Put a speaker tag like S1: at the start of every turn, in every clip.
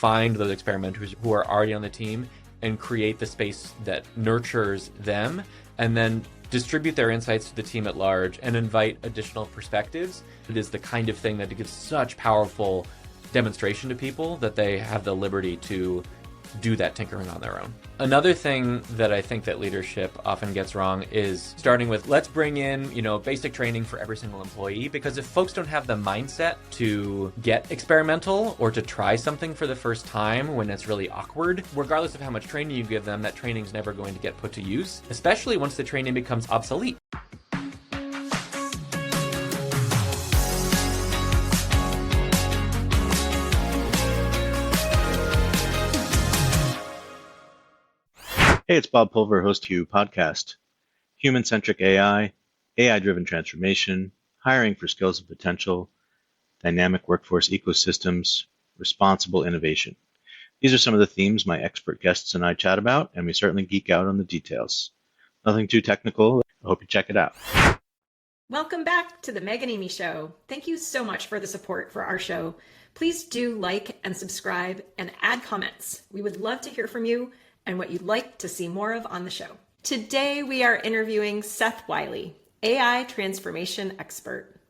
S1: find those experimenters who are already on the team and create the space that nurtures them, and then distribute their insights to the team at large and invite additional perspectives. It is the kind of thing that gives such powerful demonstration to people that they have the liberty to do that tinkering on their own. Another thing that I think that leadership often gets wrong is starting with, let's bring in, basic training for every single employee, because if folks don't have the mindset to get experimental or to try something for the first time when it's really awkward, regardless of how much training you give them, that training is never going to get put to use, especially once the training becomes obsolete.
S2: Hey, it's Bob Pulver, host of You podcast. Human-centric AI, AI-driven transformation, hiring for skills and potential, dynamic workforce ecosystems, responsible innovation. These are some of the themes my expert guests and I chat about, and we certainly geek out on the details. Nothing too technical. I hope you check it out.
S3: Welcome back to the Meg and Amy Show. Thank you so much for the support for our show. Please do like and subscribe and add comments. We would love to hear from you and what you'd like to see more of on the show. Today, we are interviewing Seth Wylie, AI transformation expert.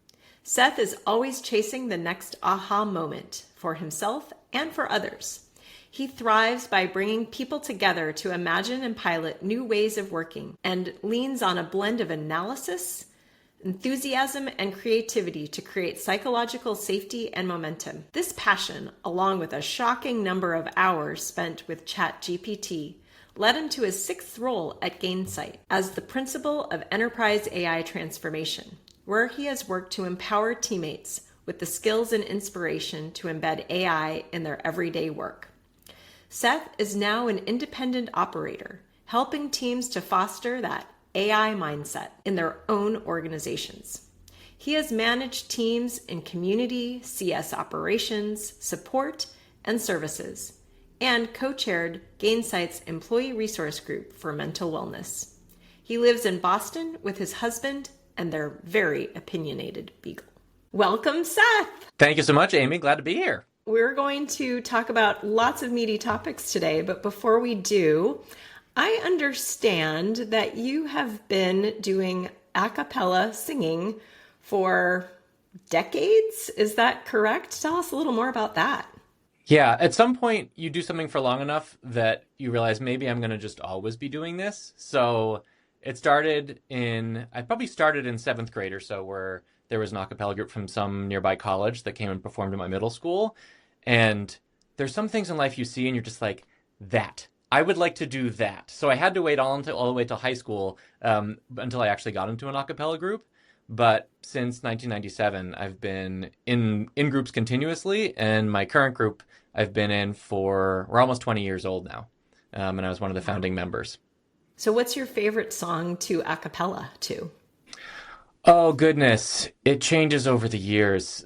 S3: Seth is always chasing the next aha moment for himself and for others. He thrives by bringing people together to imagine and pilot new ways of working, and leans on a blend of analysis, enthusiasm, and creativity to create psychological safety and momentum. This passion, along with a shocking number of hours spent with ChatGPT, led him to his sixth role at Gainsight as the principal of enterprise AI transformation, where he has worked to empower teammates with the skills and inspiration to embed AI in their everyday work. Seth is now an independent operator, helping teams to foster that AI mindset in their own organizations. He has managed teams in community, CS operations, support, and services, and co-chaired Gainsight's Employee Resource Group for Mental Wellness. He lives in Boston with his husband and their very opinionated beagle. Welcome, Seth!
S1: Thank you so much, Amy. Glad to be here.
S3: We're going to talk about lots of meaty topics today, but before we do, I understand that you have been doing acapella singing for decades. Is that correct? Tell us a little more about that.
S1: Yeah, at some point you do something for long enough that you realize maybe I'm going to just always be doing this. So I probably started in 7th grade or so, where there was an acapella group from some nearby college that came and performed in my middle school. And there's some things in life you see and you're just like, I would like to do that. So I had to wait all the way till high school until I actually got into an acapella group. But since 1997, I've been in groups continuously, and my current group I've been in we're almost 20 years old now, and I was one of the founding members.
S3: So what's your favorite song to acapella to?
S1: Oh, goodness. It changes over the years.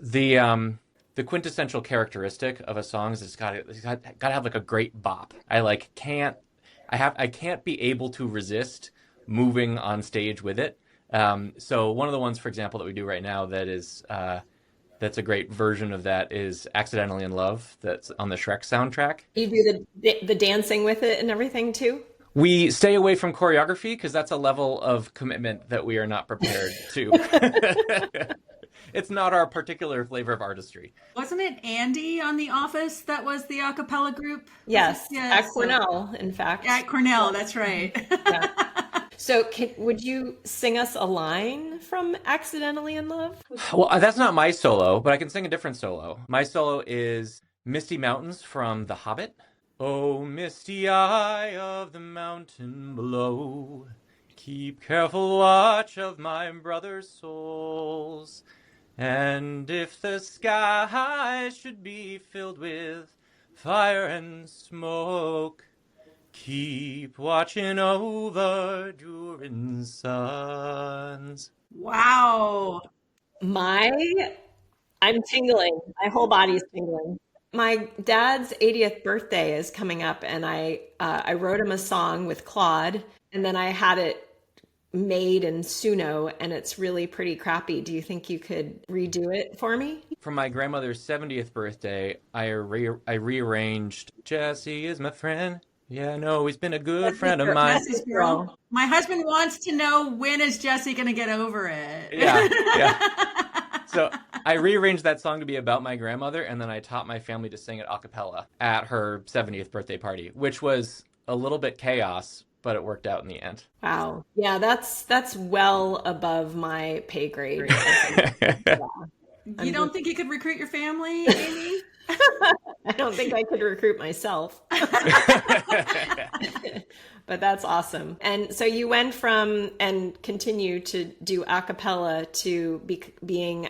S1: The quintessential characteristic of a song is it's got to have like a great bop. I can't be able to resist moving on stage with it. So one of the ones, for example, that we do right now that's a great version of that is Accidentally in Love, that's on the Shrek soundtrack.
S3: You do the dancing with it and everything too?
S1: We stay away from choreography because that's a level of commitment that we are not prepared to. It's not our particular flavor of artistry.
S4: Wasn't it Andy on The Office that was the a cappella group?
S3: Yes, at Cornell, in fact.
S4: At Cornell, that's right.
S3: Yeah. So would you sing us a line from Accidentally in Love?
S1: Well, that's not my solo, but I can sing a different solo. My solo is Misty Mountains from The Hobbit. Oh, misty eye of the mountain below, keep careful watch of my brother's souls. And if the sky should be filled with fire and smoke, keep watching over Durin's sons.
S4: Wow.
S3: I'm tingling. My whole body's tingling. My dad's 80th birthday is coming up, and I wrote him a song with Claude, and then I had it made in Suno and it's really pretty crappy. Do you think you could redo it for me?
S1: For my grandmother's 70th birthday, I rearranged Jesse is my friend. Yeah, no, he's been a good friend of mine.
S4: Jesse's girl. My husband wants to know, when is Jesse going to get over it?
S1: Yeah. So I rearranged that song to be about my grandmother, and then I taught my family to sing it a cappella at her 70th birthday party, which was a little bit chaos, but it worked out in the end.
S3: Wow. Yeah, that's well above my pay grade. Yeah.
S4: You don't think you could recruit your family, Amy?
S3: I don't think I could recruit myself. But that's awesome. And so you went from and continue to do a cappella to being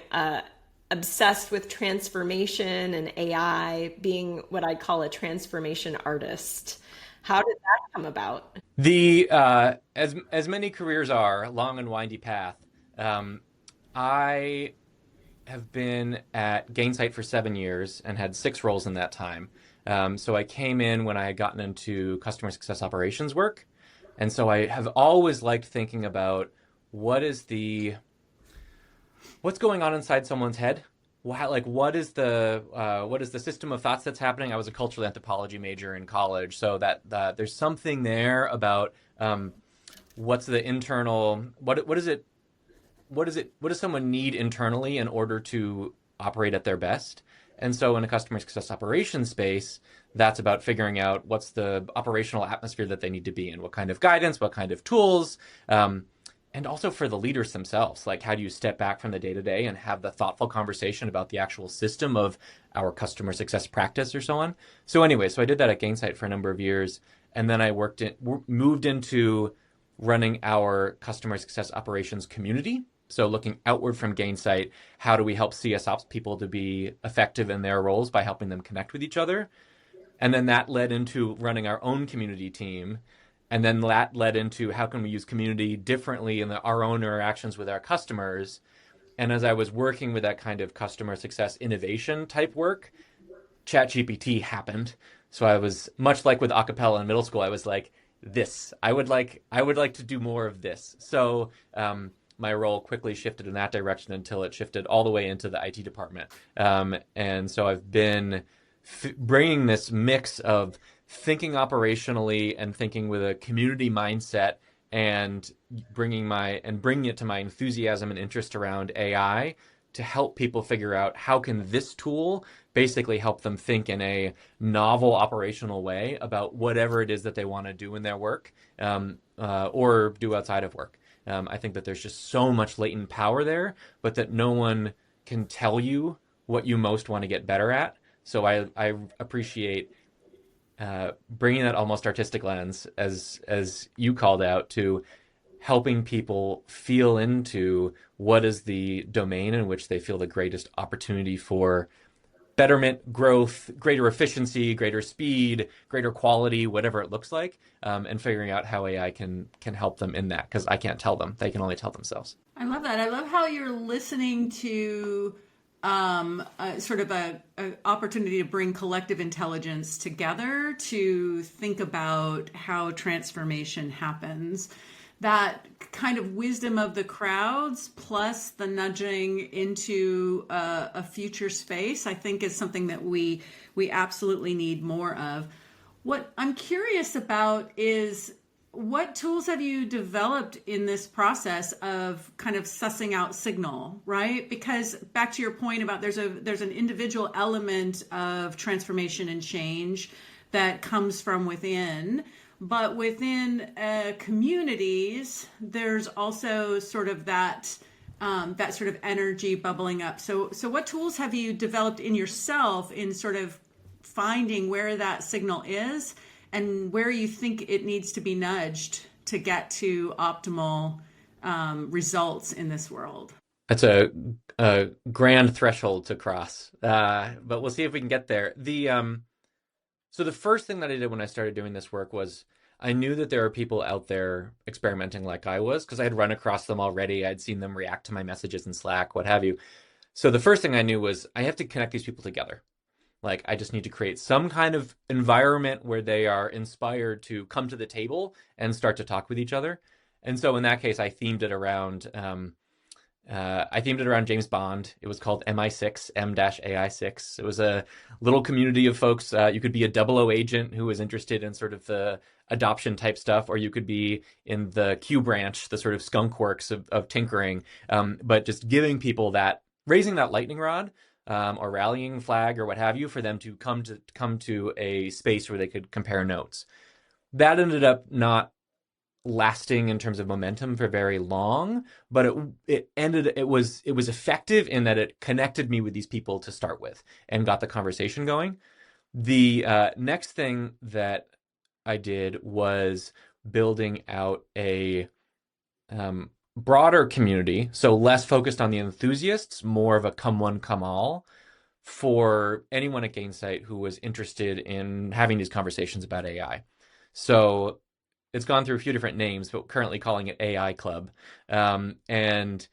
S3: obsessed with transformation and AI, being what I'd call a transformation artist. How did that come about?
S1: As many careers are, long and windy path. I have been at Gainsight for 7 years and had 6 roles in that time. So I came in when I had gotten into customer success operations work. And so I have always liked thinking about what's going on inside someone's head. What is the system of thoughts that's happening? I was a cultural anthropology major in college, so that there's something there about what's the internal, what does someone need internally in order to operate at their best? And so in a customer success operations space, that's about figuring out what's the operational atmosphere that they need to be in, what kind of guidance, what kind of tools, and also for the leaders themselves. Like, how do you step back from the day-to-day and have the thoughtful conversation about the actual system of our customer success practice or so on? So anyway, so I did that at Gainsight for a number of years, and then I moved into running our customer success operations community. So looking outward from Gainsight, how do we help CS ops people to be effective in their roles by helping them connect with each other? And then that led into running our own community team. And then that led into how can we use community differently in our own interactions with our customers. And as I was working with that kind of customer success innovation type work, ChatGPT happened. So I was much like with Acapella in middle school. I was like, I would like to do more of this. So my role quickly shifted in that direction until it shifted all the way into the IT department. And so I've been bringing this mix of thinking operationally and thinking with a community mindset, and bringing it to my enthusiasm and interest around AI to help people figure out how can this tool basically help them think in a novel operational way about whatever it is that they want to do in their work, or do outside of work. I think that there's just so much latent power there, but that no one can tell you what you most want to get better at. So I appreciate bringing that almost artistic lens, as you called out, to helping people feel into what is the domain in which they feel the greatest opportunity for betterment, growth, greater efficiency, greater speed, greater quality, whatever it looks like, and figuring out how AI can help them in that, because I can't tell them. They can only tell themselves.
S4: I love that. I love how you're listening to sort of a opportunity to bring collective intelligence together to think about how transformation happens. That kind of wisdom of the crowds plus the nudging into a future space, I think, is something that we absolutely need more of. What I'm curious about is, what tools have you developed in this process of kind of sussing out signal, right? Because back to your point about there's an individual element of transformation and change that comes from within, but within communities, there's also sort of that sort of energy bubbling up. So what tools have you developed in yourself in sort of finding where that signal is and where you think it needs to be nudged to get to optimal results in this world?
S1: That's a grand threshold to cross, but we'll see if we can get there. So the first thing that I did when I started doing this work was I knew that there are people out there experimenting like I was, because I had run across them already. I'd seen them react to my messages in Slack, what have you. So the first thing I knew was I have to connect these people together. Like, I just need to create some kind of environment where they are inspired to come to the table and start to talk with each other. And so in that case, I themed it around James Bond. It was called MI6, M-AI6. It was a little community of folks. You could be a 00 agent who was interested in sort of the adoption type stuff, or you could be in the Q branch, the sort of skunk works of tinkering. But just giving people that, raising that lightning rod, or rallying flag or what have you, for them to come to a space where they could compare notes. That ended up not lasting in terms of momentum for very long, but it was effective in that it connected me with these people to start with and got the conversation going. The next thing that I did was building out a broader community, so less focused on the enthusiasts, more of a come one, come all, for anyone at Gainsight who was interested in having these conversations about AI. So it's gone through a few different names, but currently calling it AI Club. And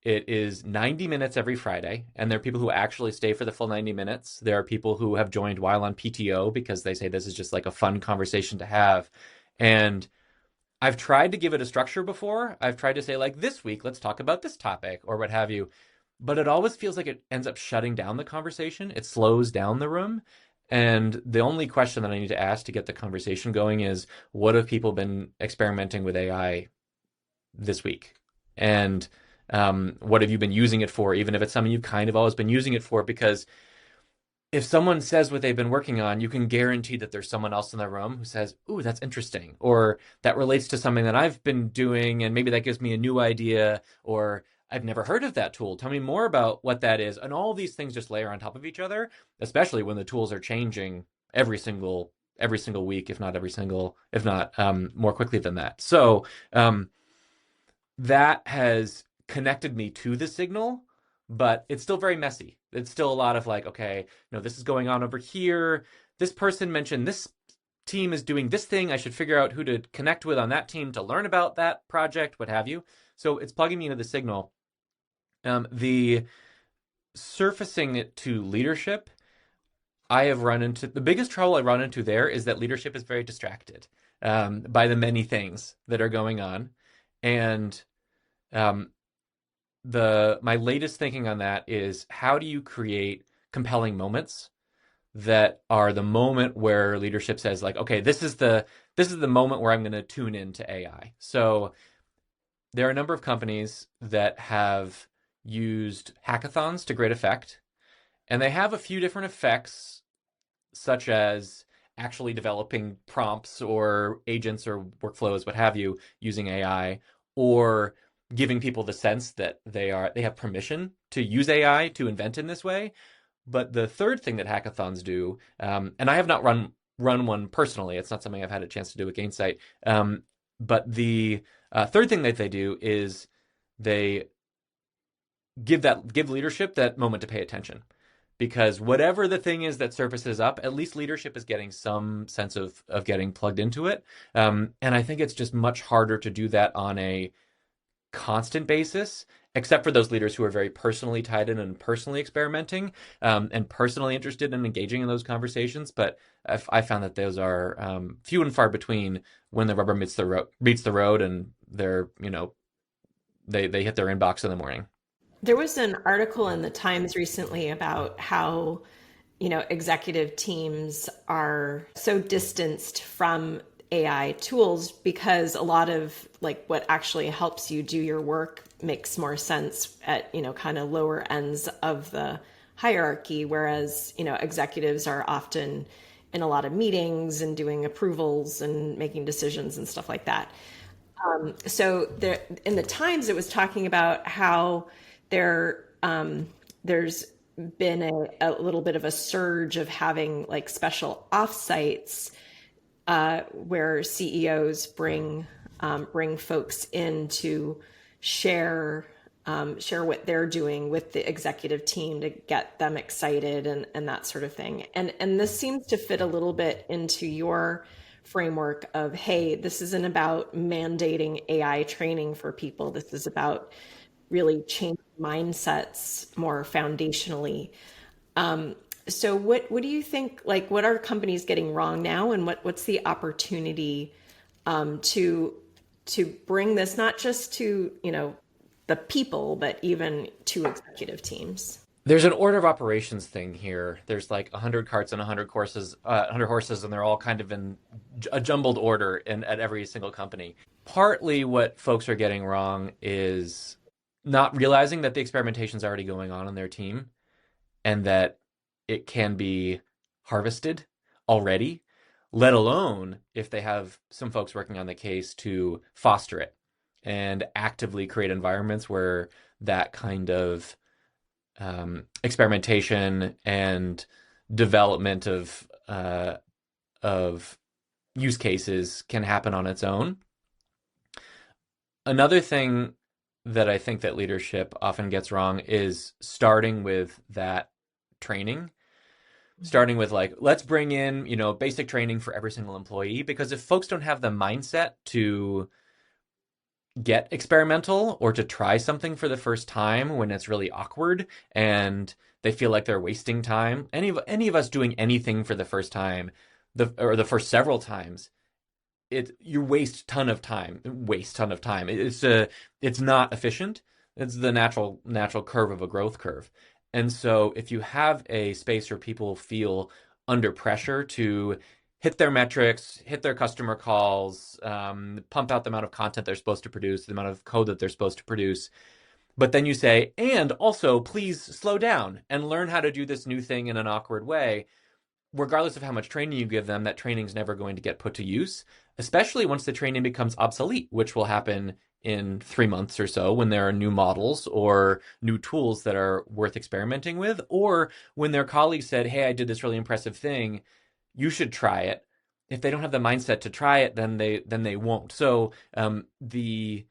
S1: it is 90 minutes every Friday. And there are people who actually stay for the full 90 minutes. There are people who have joined while on PTO because they say this is just like a fun conversation to have. And I've tried to give it a structure before. I've tried to say, like, this week, let's talk about this topic or what have you. But it always feels like it ends up shutting down the conversation. It slows down the room. And the only question that I need to ask to get the conversation going is, what have people been experimenting with AI this week? And what have you been using it for, even if it's something you've kind of always been using it for? Because if someone says what they've been working on, you can guarantee that there's someone else in the room who says, ooh, that's interesting, or that relates to something that I've been doing, and maybe that gives me a new idea, or I've never heard of that tool. Tell me more about what that is. And all these things just layer on top of each other, especially when the tools are changing every single week, if not more quickly than that. So that has connected me to the signal, but it's still very messy. It's still a lot of like, okay, no, this is going on over here. This person mentioned this team is doing this thing. I should figure out who to connect with on that team to learn about that project, what have you. So it's plugging me into the signal. The surfacing it to leadership, I have run into, the biggest trouble I run into there is that leadership is very distracted by the many things that are going on. And my latest thinking on that is, how do you create compelling moments that are the moment where leadership says, like, okay, this is the moment where I'm going to tune into AI. So there are a number of companies that have used hackathons to great effect, and they have a few different effects, such as actually developing prompts or agents or workflows, what have you, using AI, or giving people the sense that they have permission to use AI to invent in this way. But the third thing that hackathons do, and I have not run one personally, it's not something I've had a chance to do at Gainsight, but the third thing that they do is they give leadership that moment to pay attention. Because whatever the thing is that surfaces up, at least leadership is getting some sense of getting plugged into it. And I think it's just much harder to do that on a constant basis, except for those leaders who are very personally tied in and personally experimenting, and personally interested in engaging in those conversations. But I found that those are few and far between when the rubber meets the road and they're, they hit their inbox in the morning.
S3: There was an article in the Times recently about how, executive teams are so distanced from AI tools because a lot of like what actually helps you do your work makes more sense at, kind of lower ends of the hierarchy, whereas, executives are often in a lot of meetings and doing approvals and making decisions and stuff like that. So there, in the Times, it was talking about how there's been a little bit of a surge of having like special offsites where CEOs bring folks in to share what they're doing with the executive team to get them excited and that sort of thing. And this seems to fit a little bit into your framework of, hey, this isn't about mandating AI training for people. This is about really changing mindsets more foundationally. So what do you think, like, what are companies getting wrong now, and what's the opportunity to to bring this not just to, the people, but even to executive teams?
S1: There's an order of operations thing here. There's like 100 carts and 100 horses, and they're all kind of in a jumbled order at every single company. Partly what folks are getting wrong is not realizing that the experimentation is already going on in their team and that it can be harvested already, let alone if they have some folks working on the case to foster it and actively create environments where that kind of experimentation and development of use cases can happen on its own. Another thing that I think that leadership often gets wrong is starting with that training. Starting with like, let's bring in, basic training for every single employee, because if folks don't have the mindset to get experimental or to try something for the first time when it's really awkward and they feel like they're wasting time, any of us doing anything for the first time, or the first several times, you waste ton of time. It's not efficient. It's the natural curve of a growth curve. And so if you have a space where people feel under pressure to hit their metrics, hit their customer calls, pump out the amount of content they're supposed to produce, the amount of code that they're supposed to produce, but then you say, and also please slow down and learn how to do this new thing in an awkward way, regardless of how much training you give them, that training is never going to get put to use, especially once the training becomes obsolete, which will happen in 3 months or so when there are new models or new tools that are worth experimenting with, or when their colleagues said, hey, I did this really impressive thing, you should try it. If they don't have the mindset to try it, then they won't. So the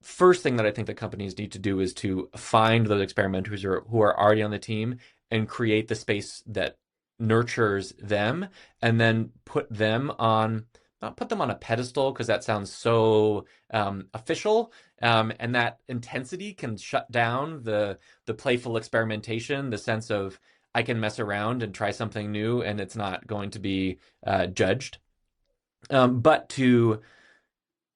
S1: first thing that I think that companies need to do is to find those experimenters who are already on the team and create the space that nurtures them, and then put them on, not put them on a pedestal because that sounds so official, and that intensity can shut down the playful experimentation, the sense of I can mess around and try something new and it's not going to be judged, but to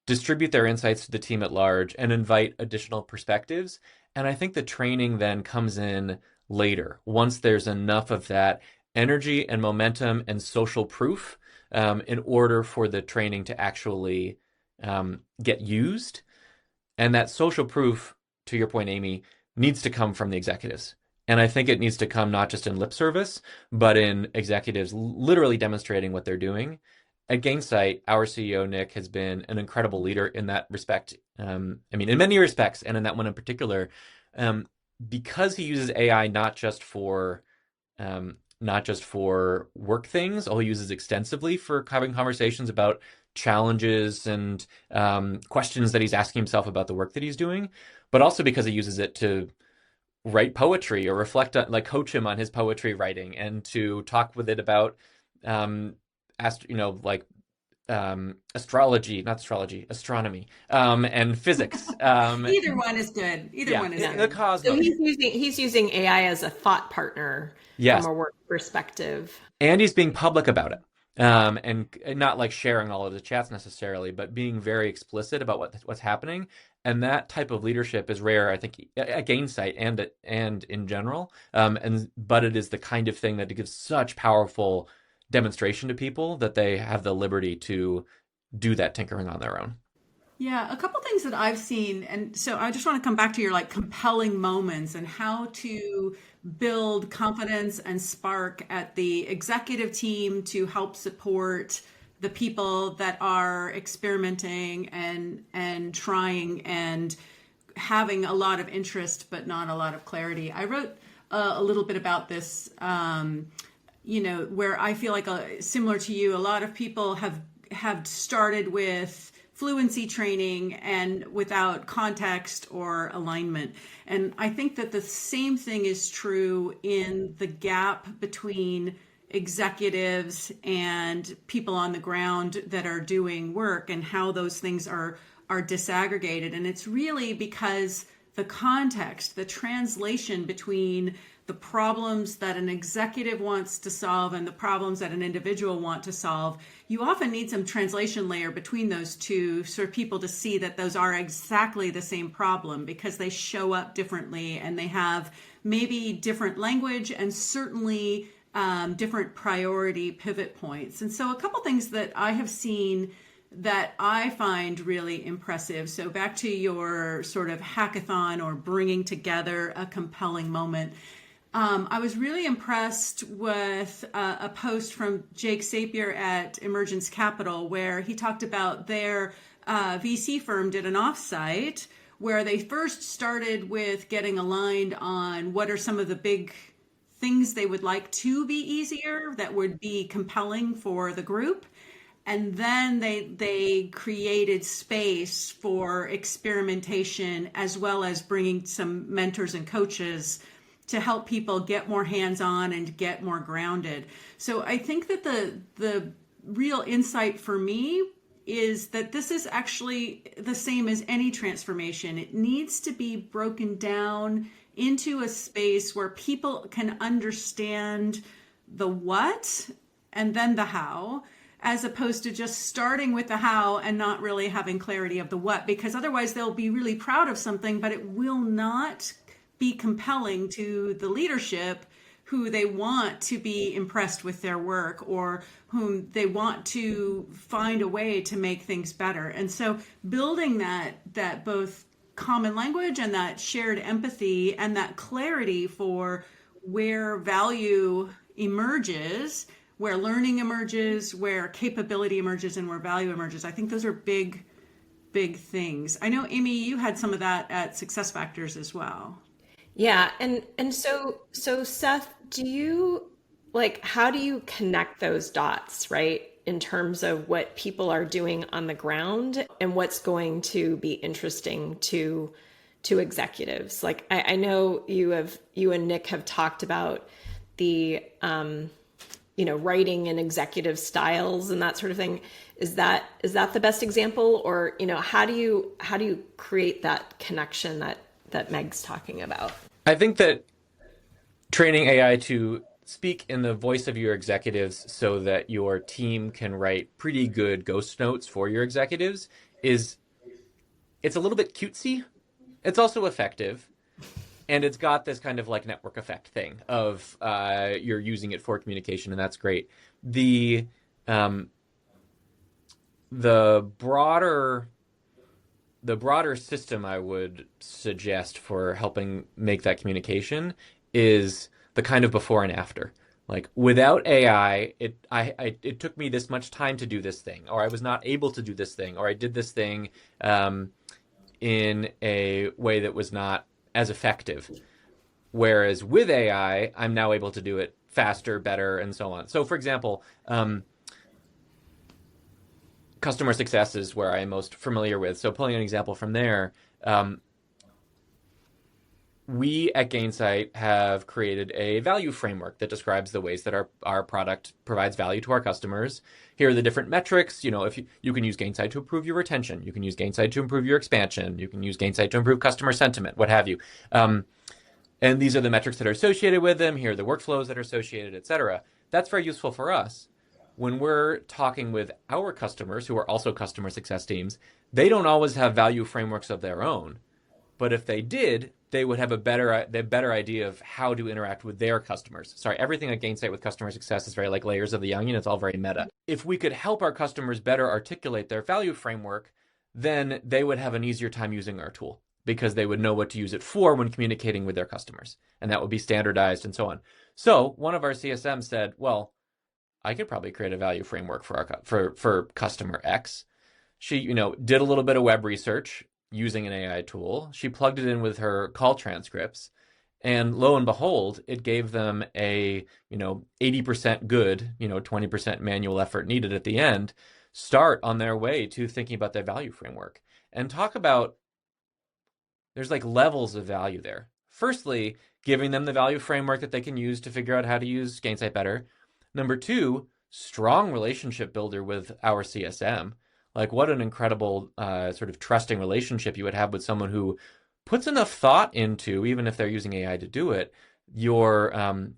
S1: distribute their insights to the team at large and invite additional perspectives. And I think the training then comes in later, once there's enough of that energy and momentum and social proof in order for the training to actually get used. And that social proof, to your point, Amy, needs to come from the executives. And I think it needs to come not just in lip service, but in executives literally demonstrating what they're doing. At Gainsight, our CEO, Nick, has been an incredible leader in that respect. In many respects, and in that one in particular, because he uses AI not just for work things, although he uses extensively for having conversations about challenges and questions that he's asking himself about the work that he's doing, but also because he uses it to write poetry or reflect on, like coach him on his poetry writing, and to talk with it about astronomy, and physics.
S4: Either one is good. Either one is good.
S1: The cosmos.
S3: So he's using AI as a thought partner
S1: Yes.
S3: from a work perspective.
S1: And he's being public about it. And not like sharing all of the chats necessarily, but being very explicit about what's happening. And that type of leadership is rare, I think, at Gainsight and in general. But it is the kind of thing that gives such powerful demonstration to people that they have the liberty to do that tinkering on their own.
S4: Yeah, a couple things that I've seen, and so I just want to come back to your compelling moments and how to build confidence and spark at the executive team to help support the people that are experimenting and trying and having a lot of interest but not a lot of clarity. I wrote a little bit about this, where I feel like similar to you, a lot of people have started with fluency training and without context or alignment. And I think that the same thing is true in the gap between executives and people on the ground that are doing work, and how those things are disaggregated. And it's really because the context, the translation between the problems that an executive wants to solve and the problems that an individual want to solve, you often need some translation layer between those two for people to see that those are exactly the same problem, because they show up differently and they have maybe different language and certainly different priority pivot points. And so a couple things that I have seen that I find really impressive. So back to your sort of hackathon or bringing together a compelling moment. I was really impressed with a post from Jake Sapir at Emergence Capital, where he talked about their VC firm did an offsite where they first started with getting aligned on what are some of the big things they would like to be easier that would be compelling for the group. And then they created space for experimentation, as well as bringing some mentors and coaches to help people get more hands-on and get more grounded. So I think that the real insight for me is that this is actually the same as any transformation. It needs to be broken down into a space where people can understand the what and then the how, as opposed to just starting with the how and not really having clarity of the what, because otherwise they'll be really proud of something, but it will not be compelling to the leadership who they want to be impressed with their work or whom they want to find a way to make things better. And so building that both common language and that shared empathy and that clarity for where value emerges, where learning emerges, where capability emerges, and where value emerges. I think those are big, big things. I know, Amy, you had some of that at SuccessFactors as well.
S3: Yeah, and so Seth, do you how do you connect those dots, right? In terms of what people are doing on the ground and what's going to be interesting to executives. Like I know you and Nick have talked about the writing and executive styles and that sort of thing. Is that the best example, or how do you create that connection that Meg's talking about?
S1: I think that training AI to speak in the voice of your executives so that your team can write pretty good ghost notes for your executives it's a little bit cutesy. It's also effective. And it's got this kind of like network effect thing of you're using it for communication, and that's great. The broader system I would suggest for helping make that communication is the kind of before and after. Like without AI, it took me this much time to do this thing, or I was not able to do this thing, or I did this thing in a way that was not as effective. Whereas with AI, I'm now able to do it faster, better, and so on. So for example, customer success is where I'm most familiar with. So pulling an example from there, we at Gainsight have created a value framework that describes the ways that our product provides value to our customers. Here are the different metrics. If you can use Gainsight to improve your retention, you can use Gainsight to improve your expansion, you can use Gainsight to improve customer sentiment, what have you. And these are the metrics that are associated with them. Here are the workflows that are associated, et cetera. That's very useful for us. When we're talking with our customers, who are also customer success teams, they don't always have value frameworks of their own. But if they did, they would have a better idea of how to interact with their customers. Sorry, everything at Gainsight with customer success is very like layers of the onion. It's all very meta. If we could help our customers better articulate their value framework, then they would have an easier time using our tool because they would know what to use it for when communicating with their customers. And that would be standardized and so on. So one of our CSMs said, well, I could probably create a value framework for customer X. She, did a little bit of web research using an AI tool. She plugged it in with her call transcripts, and lo and behold, it gave them a 80% good, 20% manual effort needed at the end, start on their way to thinking about their value framework. And talk about, there's like levels of value there. Firstly, giving them the value framework that they can use to figure out how to use Gainsight better. Number two, strong relationship builder with our CSM. Like what an incredible sort of trusting relationship you would have with someone who puts enough thought into, even if they're using AI to do it, your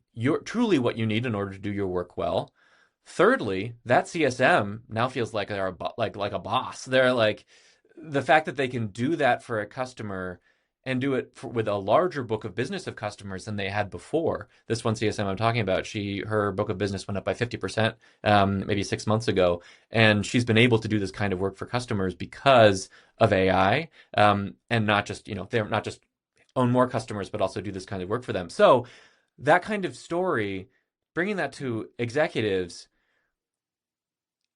S1: truly what you need in order to do your work well. Thirdly, that CSM now feels like they're like a boss. They're like, the fact that they can do that for a customer and do it with a larger book of business of customers than they had before. This one CSM I'm talking about, her book of business went up by 50%, maybe 6 months ago, and she's been able to do this kind of work for customers because of AI, and not just they're not just own more customers, but also do this kind of work for them. So that kind of story, bringing that to executives,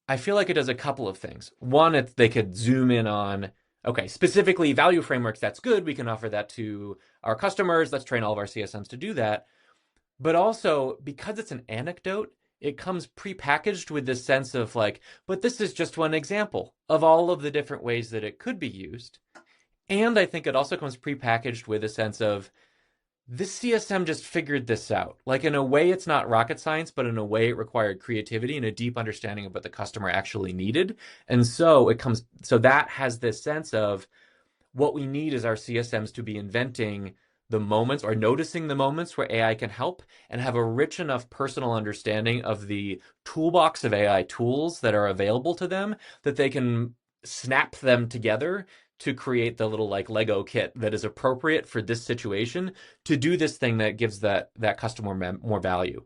S1: I feel like it does a couple of things. One, they could zoom in on, okay, specifically value frameworks, that's good. We can offer that to our customers. Let's train all of our CSMs to do that. But also, because it's an anecdote, it comes prepackaged with this sense of like, but this is just one example of all of the different ways that it could be used. And I think it also comes prepackaged with a sense of, this CSM just figured this out. Like, in a way, it's not rocket science, but in a way, it required creativity and a deep understanding of what the customer actually needed. And so that has this sense of, what we need is our CSMs to be inventing the moments or noticing the moments where AI can help, and have a rich enough personal understanding of the toolbox of AI tools that are available to them, that they can snap them together to create the little like Lego kit that is appropriate for this situation to do this thing that gives that customer more value.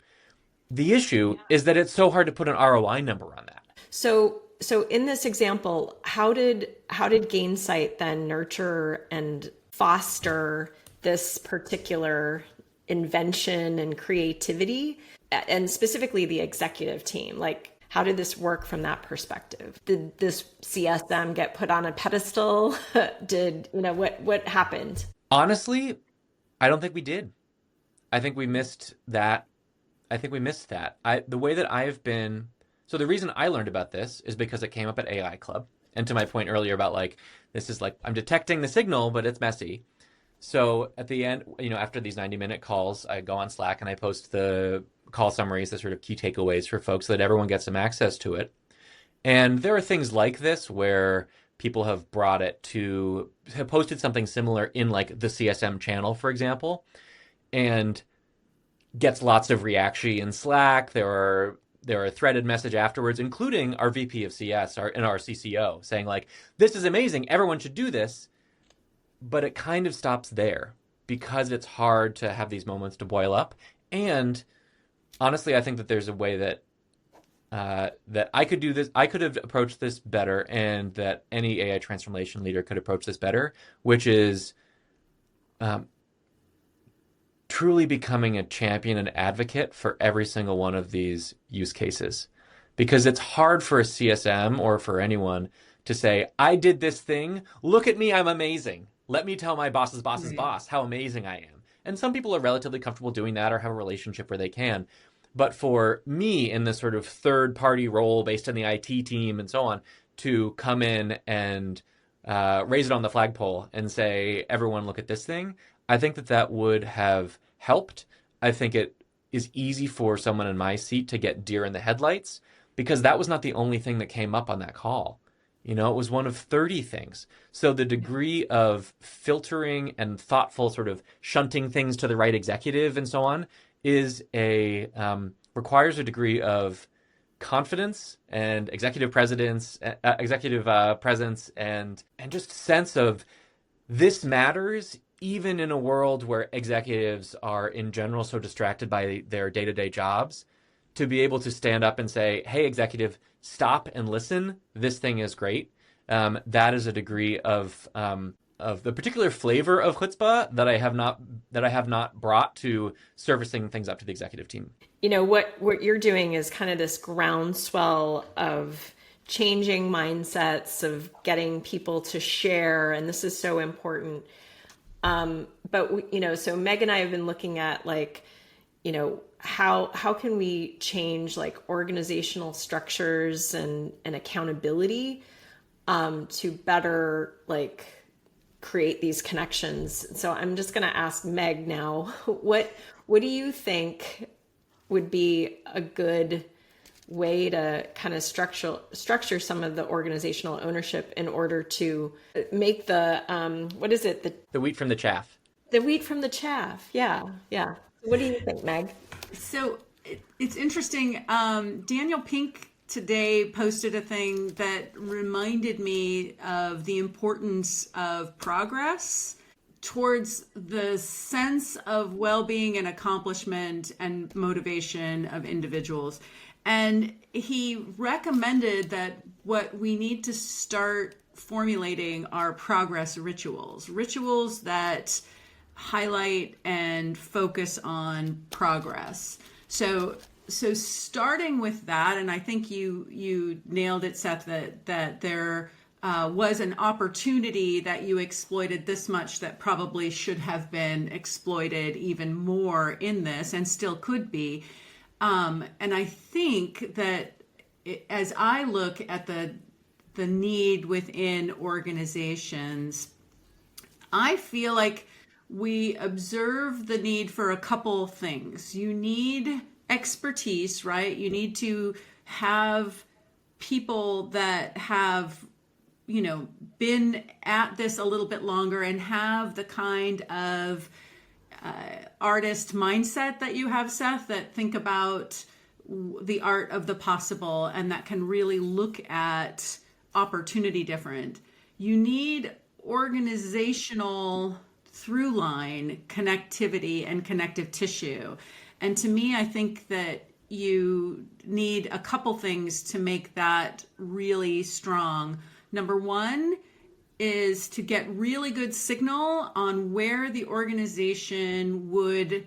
S1: The issue is that it's so hard to put an ROI number on that.
S3: So in this example, how did Gainsight then nurture and foster this particular invention and creativity, and specifically the executive team? Like, how did this work from that perspective? Did this CSM get put on a pedestal? What happened?
S1: Honestly, I don't think we did. I think we missed that. The way that I've been, so the reason I learned about this is because it came up at AI Club. And to my point earlier about like, this is like, I'm detecting the signal, but it's messy. So at the end, after these 90-minute calls, I go on Slack and I post the call summaries, the sort of key takeaways for folks so that everyone gets some access to it. And there are things like this where people have posted something similar in like the CSM channel, for example, and gets lots of reaction in Slack. There are a threaded message afterwards, including our VP of CS and our CCO, saying like, this is amazing, everyone should do this. But it kind of stops there because it's hard to have these moments to boil up. And honestly, I think that there's a way that I could do this. I could have approached this better, and that any AI transformation leader could approach this better, which is truly becoming a champion and advocate for every single one of these use cases. Because it's hard for a CSM or for anyone to say, I did this thing, look at me, I'm amazing. Let me tell my boss's boss's boss how amazing I am. And some people are relatively comfortable doing that or have a relationship where they can. But for me, in this sort of third-party role based on the IT team and so on, to come in and raise it on the flagpole and say, everyone look at this thing, I think that would have helped. I think it is easy for someone in my seat to get deer in the headlights, because that was not the only thing that came up on that call. It was one of 30 things. So the degree of filtering and thoughtful sort of shunting things to the right executive and so on is requires a degree of confidence and executive presence and just sense of, this matters, even in a world where executives are in general so distracted by their day-to-day jobs, to be able to stand up and say, hey, executive, stop and listen. This thing is great. That is a degree of the particular flavor of chutzpah that I have not brought to servicing things up to the executive team.
S3: What you're doing is kind of this groundswell of changing mindsets, of getting people to share, and this is so important. So Meg and I have been looking at how can we change like organizational structures and accountability to better like create these connections. So I'm just going to ask Meg now, what do you think would be a good way to kind of structure some of the organizational ownership in order to make the the wheat from the chaff? The wheat from the chaff. Yeah. What do you think, Meg?
S4: So it's interesting. Daniel Pink today posted a thing that reminded me of the importance of progress towards the sense of well-being and accomplishment and motivation of individuals. And he recommended that what we need to start formulating are progress rituals that highlight and focus on progress. So starting with that, and I think you nailed it, Seth, that there was an opportunity that you exploited this much that probably should have been exploited even more in this, and still could be. And I think that as I look at the need within organizations, I feel like we observe the need for a couple things. You need expertise, right? You need to have people that have, been at this a little bit longer and have the kind of artist mindset that you have, Seth, that think about the art of the possible and that can really look at opportunity different. You need organizational through line connectivity and connective tissue. And to me, I think that you need a couple things to make that really strong. Number one is to get really good signal on where the organization would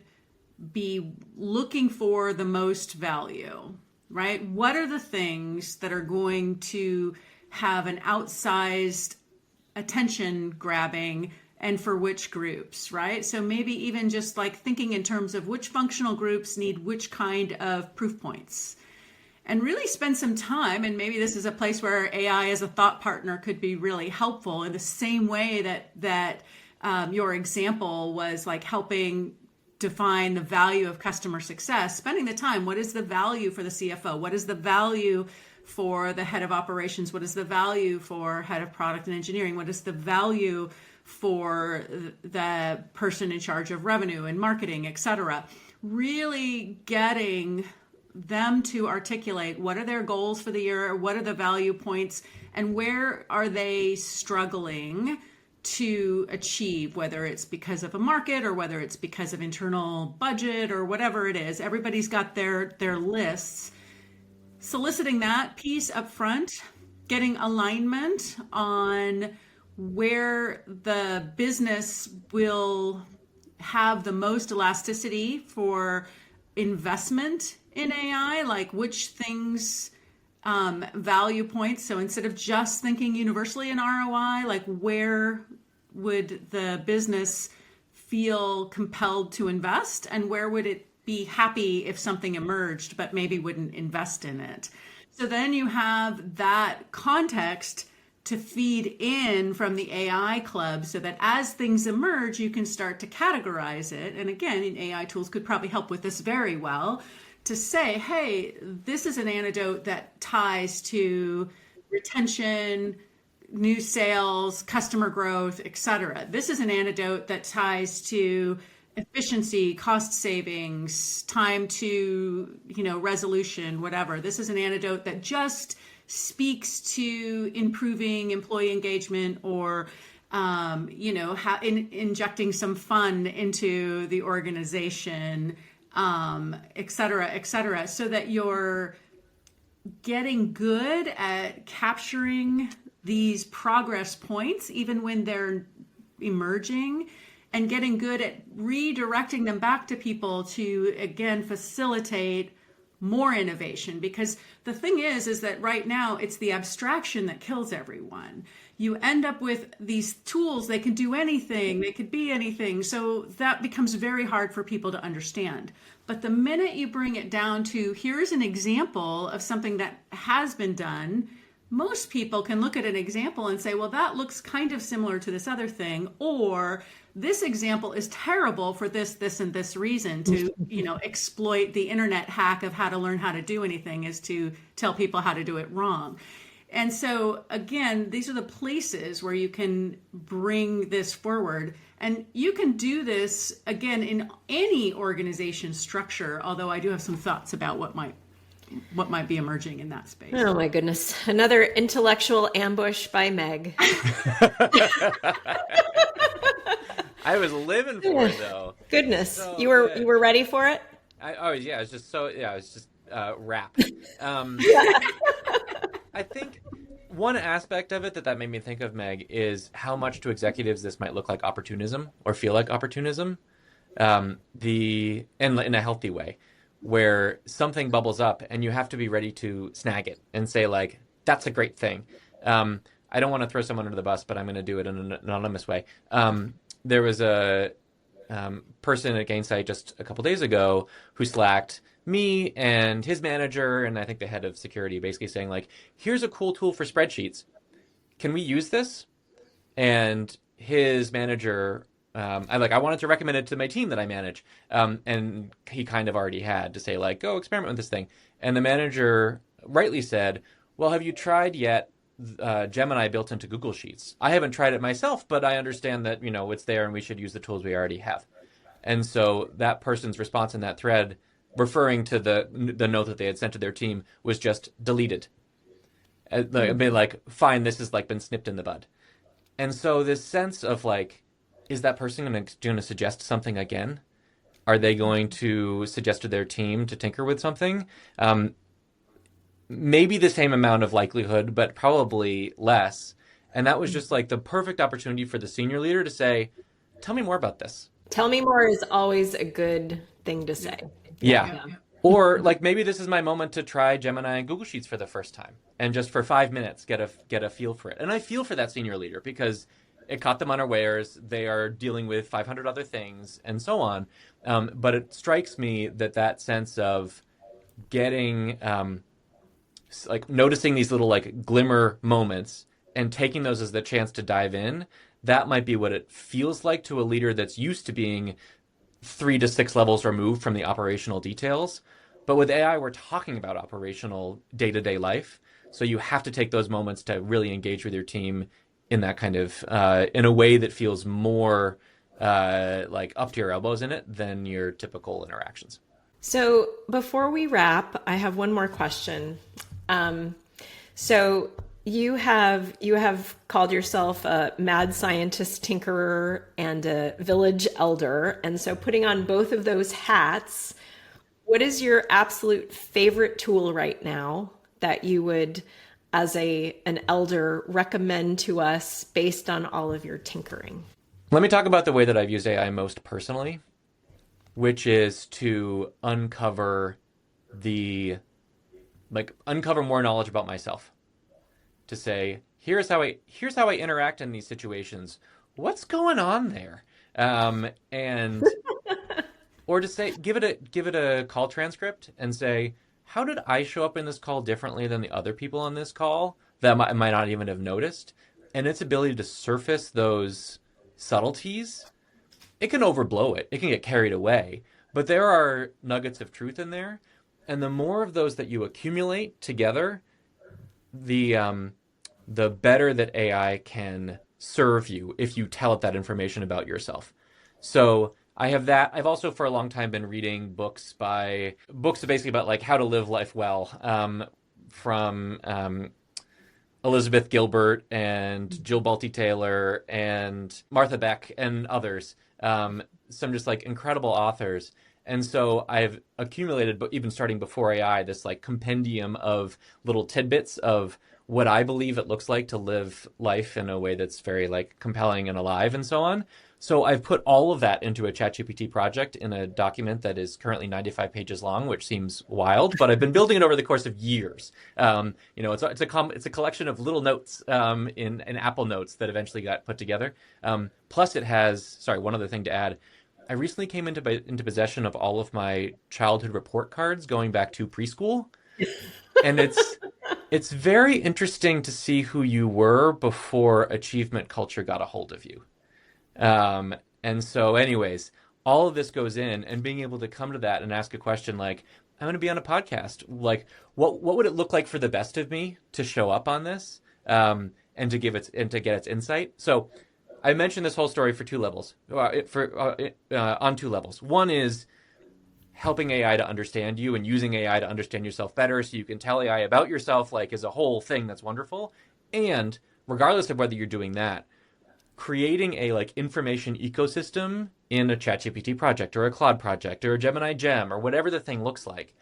S4: be looking for the most value, right? What are the things that are going to have an outsized attention grabbing, and for which groups, right? So maybe even just like thinking in terms of which functional groups need which kind of proof points, and really spend some time. And maybe this is a place where AI as a thought partner could be really helpful in the same way that your example was like helping define the value of customer success, spending the time. What is the value for the CFO? What is the value for the head of operations? What is the value for head of product and engineering? What is the value for the person in charge of revenue and marketing, et cetera? Really getting them to articulate what are their goals for the year, what are the value points, and where are they struggling to achieve, whether it's because of a market or whether it's because of internal budget or whatever it is. Everybody's got their lists. Soliciting that piece up front, getting alignment on where the business will have the most elasticity for investment in AI, like which things, value points. So instead of just thinking universally in ROI, like where would the business feel compelled to invest, and where would it be happy if something emerged but maybe wouldn't invest in it? So then you have that context to feed in from the AI club, so that as things emerge, you can start to categorize it. And again, AI tools could probably help with this very well, to say, hey, this is an antidote that ties to retention, new sales, customer growth, et cetera. This is an antidote that ties to efficiency, cost savings, time to, resolution, whatever. This is an antidote that just speaks to improving employee engagement, or injecting some fun into the organization, et cetera, so that you're getting good at capturing these progress points, even when they're emerging, and getting good at redirecting them back to people to, again, facilitate more innovation. Because the thing is that right now it's the abstraction that kills everyone. You end up with these tools, they can do anything, they could be anything. So that becomes very hard for people to understand. But the minute you bring it down to, here's an example of something that has been done, most people can look at an example and say, well, that looks kind of similar to this other thing, or this example is terrible for this, and this reason. To, exploit the internet hack of how to learn how to do anything is to tell people how to do it wrong. And so, again, these are the places where you can bring this forward. And you can do this, again, in any organization structure, although I do have some thoughts about what might be emerging in that space.
S3: Oh, my goodness. Another intellectual ambush by Meg.
S1: I was living for it, though.
S3: Goodness.
S1: So,
S3: you were ready for it?
S1: It was just rap. I think one aspect of it that made me think of, Meg, is how much to executives this might look like opportunism or feel like opportunism, in a healthy way, where something bubbles up and you have to be ready to snag it and say, like, that's a great thing. I don't want to throw someone under the bus, but I'm going to do it in an anonymous way. There was a person at Gainsight just a couple days ago who slacked me and his manager, and I think the head of security, basically saying, like, here's a cool tool for spreadsheets. Can we use this? And his manager, I wanted to recommend it to my team that I manage. And he kind of already had to say, like, go experiment with this thing. And the manager rightly said, well, have you tried yet Gemini built into Google Sheets? I haven't tried it myself, but I understand that, it's there and we should use the tools we already have. And so that person's response in that thread, referring to the note that they had sent to their team, was just deleted. Like, fine, this has been snipped in the bud. And so this sense of, like, is that person going to suggest something again? Are they going to suggest to their team to tinker with something? Maybe the same amount of likelihood, but probably less. And that was just the perfect opportunity for the senior leader to say, tell me more about this.
S3: Tell me more is always a good thing to say.
S1: Yeah. Or maybe this is my moment to try Gemini and Google Sheets for the first time and just for 5 minutes get a feel for it. And I feel for that senior leader because it caught them unawares. They are dealing with 500 other things and so on. But it strikes me that sense of getting, noticing these little glimmer moments and taking those as the chance to dive in, that might be what it feels like to a leader that's used to being 3 to 6 levels removed from the operational details. But with AI, we're talking about operational day-to-day life. So you have to take those moments to really engage with your team in that kind of, in a way that feels more up to your elbows in it than your typical interactions.
S3: So before we wrap, I have one more question. So you have called yourself a mad scientist tinkerer and a village elder. And so putting on both of those hats, what is your absolute favorite tool right now that you would, as an elder, recommend to us based on all of your tinkering?
S1: Let me talk about the way that I've used AI most personally, which is to uncover more knowledge about myself. To say, here's how I interact in these situations. What's going on there? Or to say, give it a call transcript and say, how did I show up in this call differently than the other people on this call that I might not even have noticed? And its ability to surface those subtleties, it can overblow it. It can get carried away. But there are nuggets of truth in there. And the more of those that you accumulate together, the better that AI can serve you if you tell it that information about yourself. So I have that. I've also for a long time been reading books basically about how to live life well, from Elizabeth Gilbert and Jill Bolte Taylor and Martha Beck and others. Some just incredible authors. And so I've accumulated, but even starting before AI, this compendium of little tidbits of what I believe it looks like to live life in a way that's very compelling and alive and so on. So I've put all of that into a ChatGPT project in a document that is currently 95 pages long, which seems wild, but I've been building it over the course of years. It's a collection of little notes in Apple Notes that eventually got put together. Plus it has, one other thing to add. I recently came into possession of all of my childhood report cards going back to preschool. And it's very interesting to see who you were before achievement culture got a hold of you. And so anyways, all of this goes in, and being able to come to that and ask a question like, I'm going to be on a podcast. Like, what would it look like for the best of me to show up on this, and to get its insight? So I mentioned this whole story for two levels. On two levels. One is helping AI to understand you and using AI to understand yourself better, so you can tell AI about yourself, like, as a whole thing that's wonderful. And regardless of whether you're doing that, creating a like information ecosystem in a ChatGPT project or a Claude project or a Gemini Gem or whatever the thing looks like,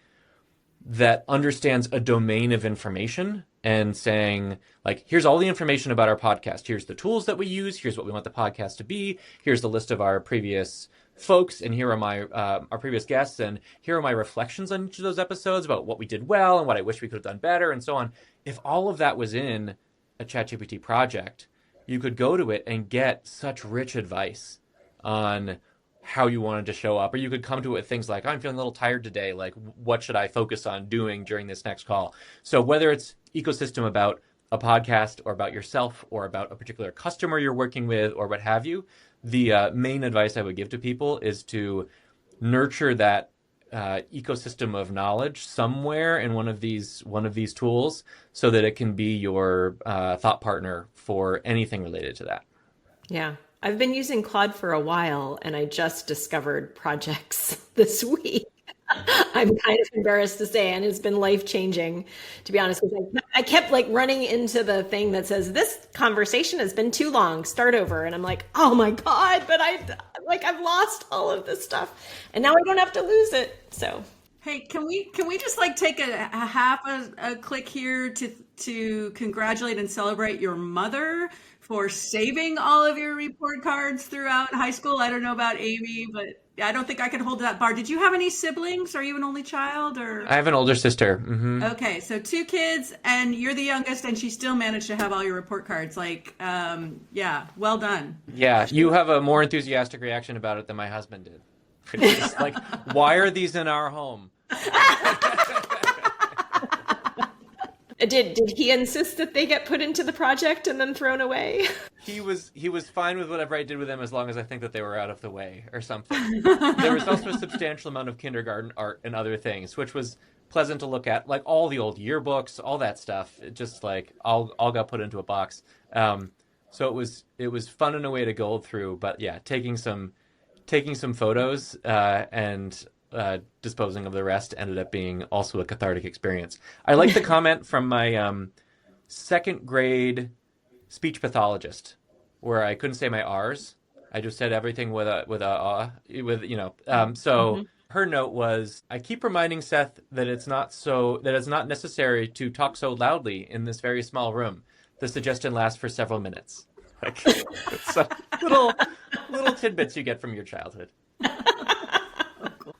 S1: that understands a domain of information and saying, like, here's all the information about our podcast. Here's the tools that we use. Here's what we want the podcast to be. Here's the list of our previous folks, and here are my our previous guests, and here are my reflections on each of those episodes about what we did well and what I wish we could have done better, and so on. If all of that was in a ChatGPT project, you could go to it and get such rich advice on how you wanted to show up. Or you could come to it with things like, I'm feeling a little tired today. Like, what should I focus on doing during this next call? So whether it's ecosystem about a podcast or about yourself or about a particular customer you're working with or what have you, the main advice I would give to people is to nurture that ecosystem of knowledge somewhere in one of these tools, so that it can be your thought partner for anything related to that.
S3: Yeah. I've been using Claude for a while, and I just discovered projects this week. I'm kind of embarrassed to say, and it's been life-changing, to be honest, because I kept like running into the thing that says, this conversation has been too long, start over. And I'm like, oh my God, but I've lost all of this stuff, and now I don't have to lose it. So,
S4: hey, can we just like take a half a click here to congratulate and celebrate your mother for saving all of your report cards throughout high school? I don't know about Amy, but I don't think I could hold that bar. Did you have any siblings? Are you an only child, or?
S1: I have an older sister. Mm-hmm.
S4: Okay, so 2 kids, and you're the youngest, and she still managed to have all your report cards. Like, yeah, well done.
S1: Yeah, you have a more enthusiastic reaction about it than my husband did. It's just like, why are these in our home?
S3: Did he insist that they get put into the project and then thrown away?
S1: He was fine with whatever I did with them, as long as I think that they were out of the way or something. There was also a substantial amount of kindergarten art and other things, which was pleasant to look at, like all the old yearbooks, all that stuff. It just like all got put into a box. So it was fun in a way to go through, but yeah, taking some photos and disposing of the rest ended up being also a cathartic experience. I like the comment from my second grade speech pathologist, where I couldn't say my R's. I just said everything with so her note was, I keep reminding Seth that it's not necessary to talk so loudly in this very small room. The suggestion lasts for several minutes. Like, it's little tidbits you get from your childhood.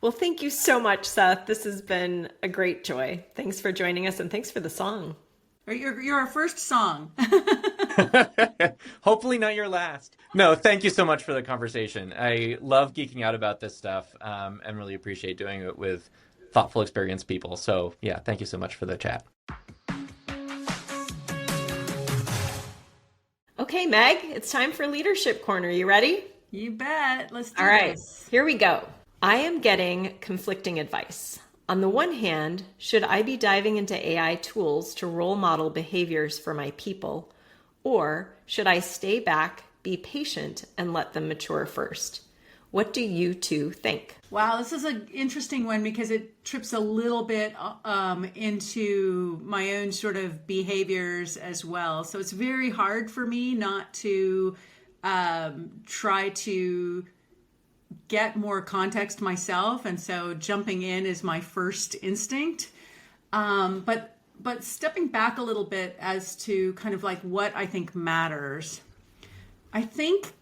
S3: Well, thank you so much, Seth. This has been a great joy. Thanks for joining us, and thanks for the song.
S4: You're our first song.
S1: Hopefully not your last. No, thank you so much for the conversation. I love geeking out about this stuff, and really appreciate doing it with thoughtful, experienced people. So yeah, thank you so much for the chat.
S3: Okay, Meg, it's time for Leadership Corner. You ready?
S4: You bet. Let's do this.
S3: All right, here we go. I am getting conflicting advice. On the one hand, should I be diving into AI tools to role model behaviors for my people? Or should I stay back, be patient, and let them mature first? What do you two think?
S4: Wow, this is an interesting one because it trips a little bit into my own sort of behaviors as well. So it's very hard for me not to try to get more context myself, and so jumping in is my first instinct. But stepping back a little bit as to kind of like what I think matters. I think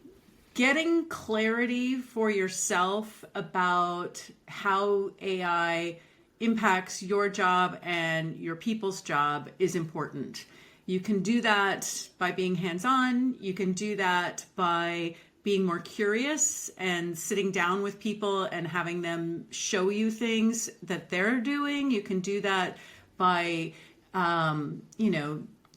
S4: getting clarity for yourself about how AI impacts your job and your people's job is important. You can do that by being hands-on. You can do that by being more curious and sitting down with people and having them show you things that they're doing. You can do that by,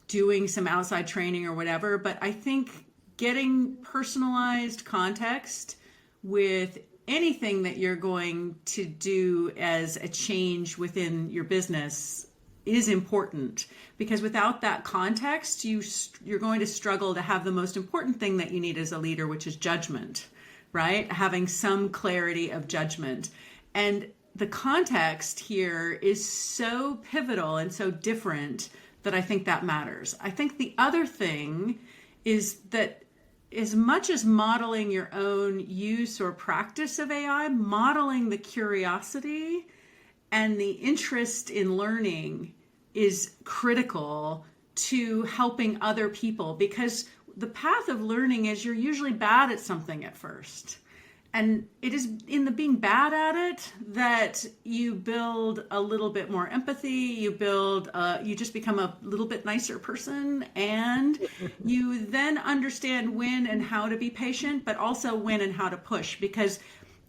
S4: doing some outside training or whatever. But I think getting personalized context with anything that you're going to do as a change within your business is important, because without that context, you're going to struggle to have the most important thing that you need as a leader, which is judgment, right? Having some clarity of judgment. And the context here is so pivotal and so different that I think that matters. I think the other thing is that as much as modeling your own use or practice of AI, modeling the curiosity and the interest in learning is critical to helping other people, because the path of learning is you're usually bad at something at first. And it is in the being bad at it that you build a little bit more empathy, you just become a little bit nicer person, and you then understand when and how to be patient, but also when and how to push, because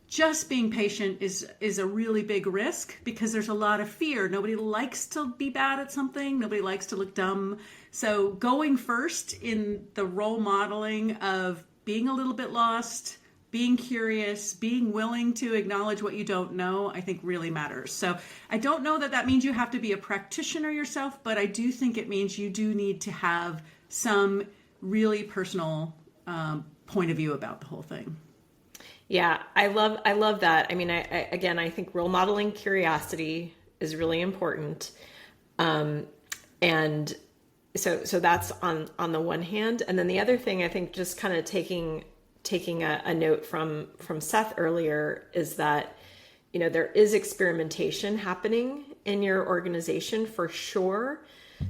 S4: just being patient is a really big risk, because there's a lot of fear. Nobody likes to be bad at something. Nobody likes to look dumb. So going first in the role modeling of being a little bit lost, being curious, being willing to acknowledge what you don't know, I think really matters. So I don't know that means you have to be a practitioner yourself, but I do think it means you do need to have some really personal point of view about the whole thing.
S3: Yeah, I love that. I mean, I think role modeling curiosity is really important. And so that's on the one hand. And then the other thing, I think, just kind of taking a note from Seth earlier, is that, there is experimentation happening in your organization for sure.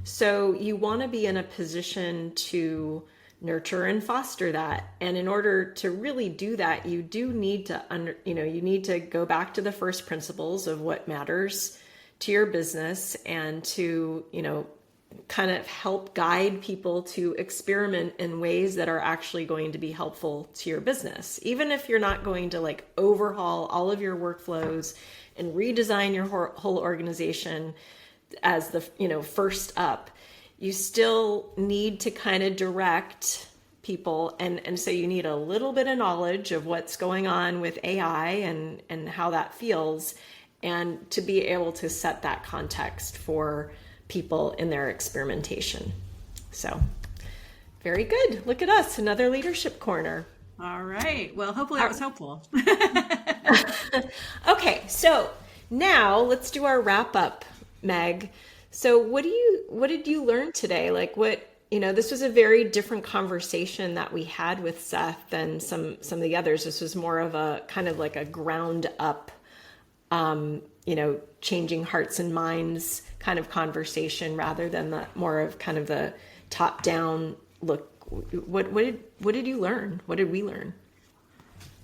S3: So you want to be in a position to nurture and foster that. And in order to really do that, you do need to you need to go back to the first principles of what matters to your business, and to, kind of help guide people to experiment in ways that are actually going to be helpful to your business. Even if you're not going to overhaul all of your workflows and redesign your whole organization as the, first up, you still need to kind of direct people. And so you need a little bit of knowledge of what's going on with AI and how that feels, and to be able to set that context for people in their experimentation. So very good. Look at us, another leadership corner.
S4: All right. Well, hopefully that was helpful.
S3: Okay. So now let's do our wrap up, Meg. So what did you learn today? This was a very different conversation that we had with Seth than some of the others. This was more of a kind of like a ground up, changing hearts and minds kind of conversation, rather than more of kind of the top down look. What did you learn? What did we learn?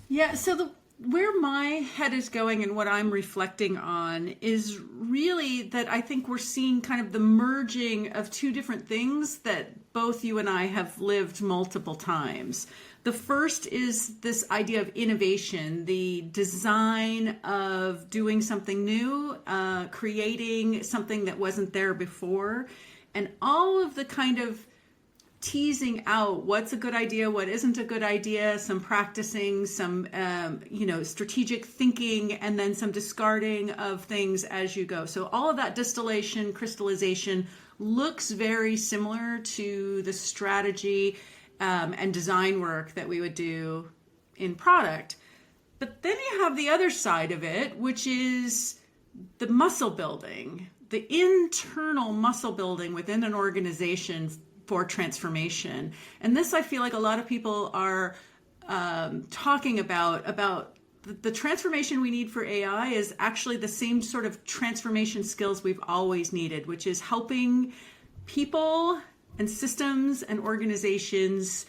S4: Yeah. So where my head is going and what I'm reflecting on is really that I think we're seeing kind of the merging of two different things that both you and I have lived multiple times. The first is this idea of innovation, the design of doing something new, creating something that wasn't there before, and all of the kind of teasing out what's a good idea, what isn't a good idea, some practicing, some, strategic thinking, and then some discarding of things as you go. So all of that distillation, crystallization looks very similar to the strategy and design work that we would do in product. But then you have the other side of it, which is the muscle building, the internal muscle building within an organization for transformation. And this, I feel like a lot of people are talking about the transformation we need for AI is actually the same sort of transformation skills we've always needed, which is helping people and systems and organizations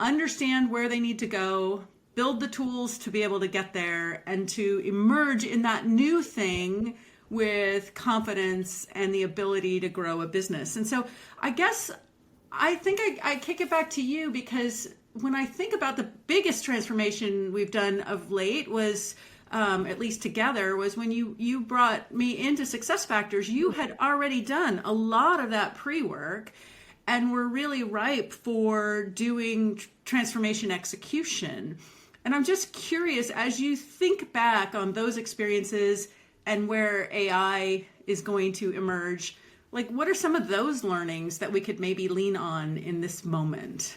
S4: understand where they need to go, build the tools to be able to get there, and to emerge in that new thing with confidence and the ability to grow a business. And so I guess I think I kick it back to you, because when I think about the biggest transformation we've done of late was, at least together, was when you brought me into SuccessFactors. You had already done a lot of that pre-work and were really ripe for doing transformation execution. And I'm just curious, as you think back on those experiences and where AI is going to emerge, like what are some of those learnings that we could maybe lean on in this moment?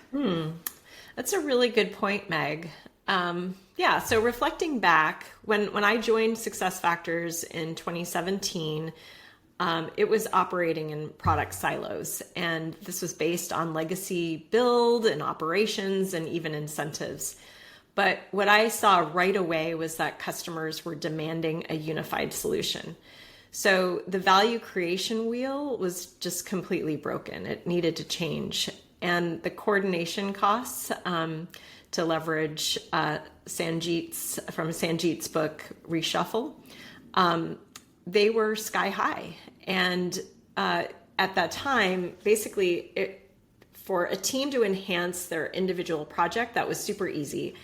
S3: That's a really good point, Meg. So reflecting back, when I joined SuccessFactors in 2017, it was operating in product silos, and this was based on legacy build and operations and even incentives. But what I saw right away was that customers were demanding a unified solution. So the value creation wheel was just completely broken. It needed to change. And the coordination costs to leverage Sanjeet's book, Reshuffle, they were sky high. And at that time, basically, for a team to enhance their individual project, that was super easy.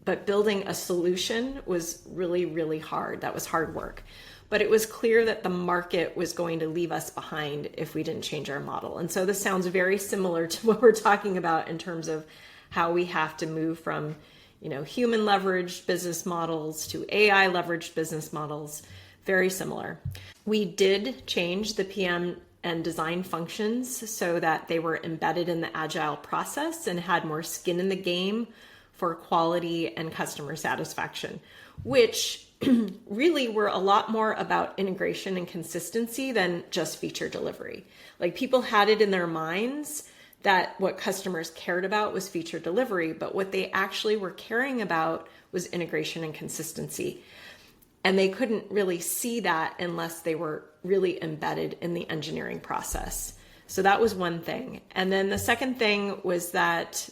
S3: But building a solution was really, really hard. That was hard work. But it was clear that the market was going to leave us behind if we didn't change our model. And so this sounds very similar to what we're talking about in terms of how we have to move from, human leveraged business models to AI leveraged business models. Very similar. We did change the PM and design functions so that they were embedded in the agile process and had more skin in the game for quality and customer satisfaction, which really were a lot more about integration and consistency than just feature delivery. Like people had it in their minds that what customers cared about was feature delivery, but what they actually were caring about was integration and consistency. And they couldn't really see that unless they were really embedded in the engineering process. So that was one thing. And then the second thing was that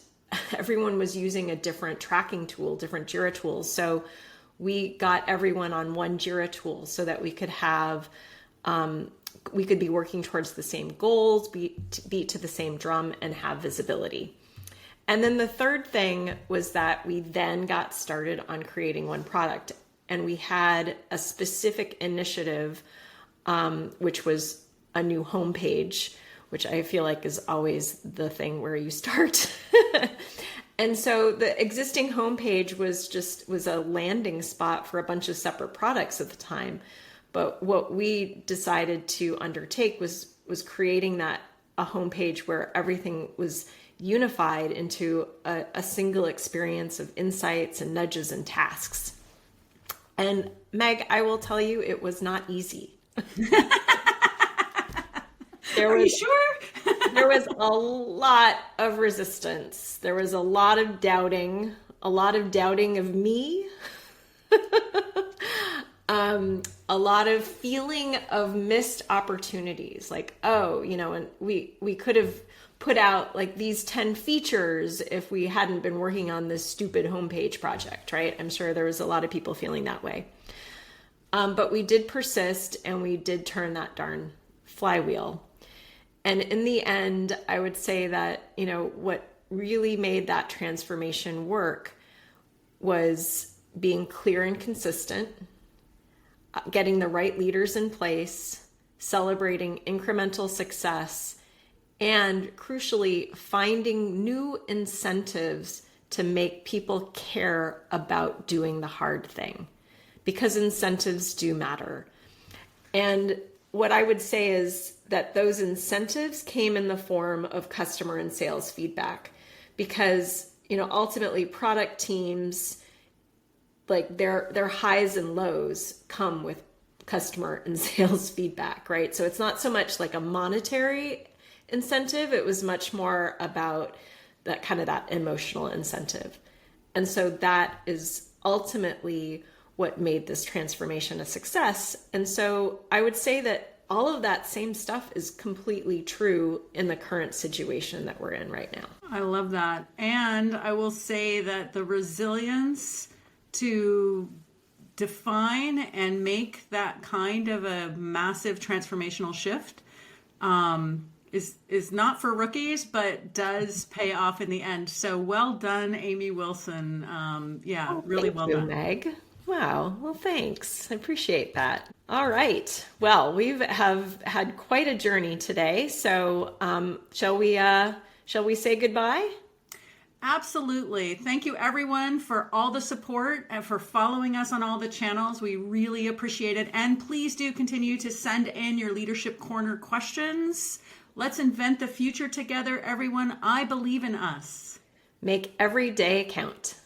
S3: everyone was using a different tracking tool, different Jira tools. So we got everyone on one Jira tool so that we could have, we could be working towards the same goals, beat to the same drum, and have visibility. And then the third thing was that we then got started on creating one product. And we had a specific initiative, which was a new homepage, which I feel like is always the thing where you start. And so the existing homepage was a landing spot for a bunch of separate products at the time. But what we decided to undertake was creating a homepage where everything was unified into a single experience of insights and nudges and tasks. And Meg, I will tell you, it was not easy.
S4: Are you sure?
S3: There was a lot of resistance. There was a lot of doubting of me. A lot of feeling of missed opportunities. Like, and we could have put out like these 10 features if we hadn't been working on this stupid homepage project, right? I'm sure there was a lot of people feeling that way. But we did persist and we did turn that darn flywheel. And in the end, I would say that, what really made that transformation work was being clear and consistent, getting the right leaders in place, celebrating incremental success, and crucially, finding new incentives to make people care about doing the hard thing, because incentives do matter. And what I would say is that those incentives came in the form of customer and sales feedback, because, ultimately product teams, like their highs and lows come with customer and sales feedback, right? So it's not so much like a monetary incentive. It was much more about that emotional incentive. And so that is ultimately what made this transformation a success. And so I would say that all of that same stuff is completely true in the current situation that we're in right now.
S4: I love that. And I will say that the resilience to define and make that kind of a massive transformational shift is not for rookies, but does pay off in the end. So well done, Amy Wilson. Really well done,
S3: Meg. Wow. Well, thanks. I appreciate that. All right. Well, have had quite a journey today. So shall we say goodbye?
S4: Absolutely. Thank you, everyone, for all the support and for following us on all the channels. We really appreciate it. And please do continue to send in your Leadership Corner questions. Let's invent the future together, everyone. I believe in us.
S3: Make every day count.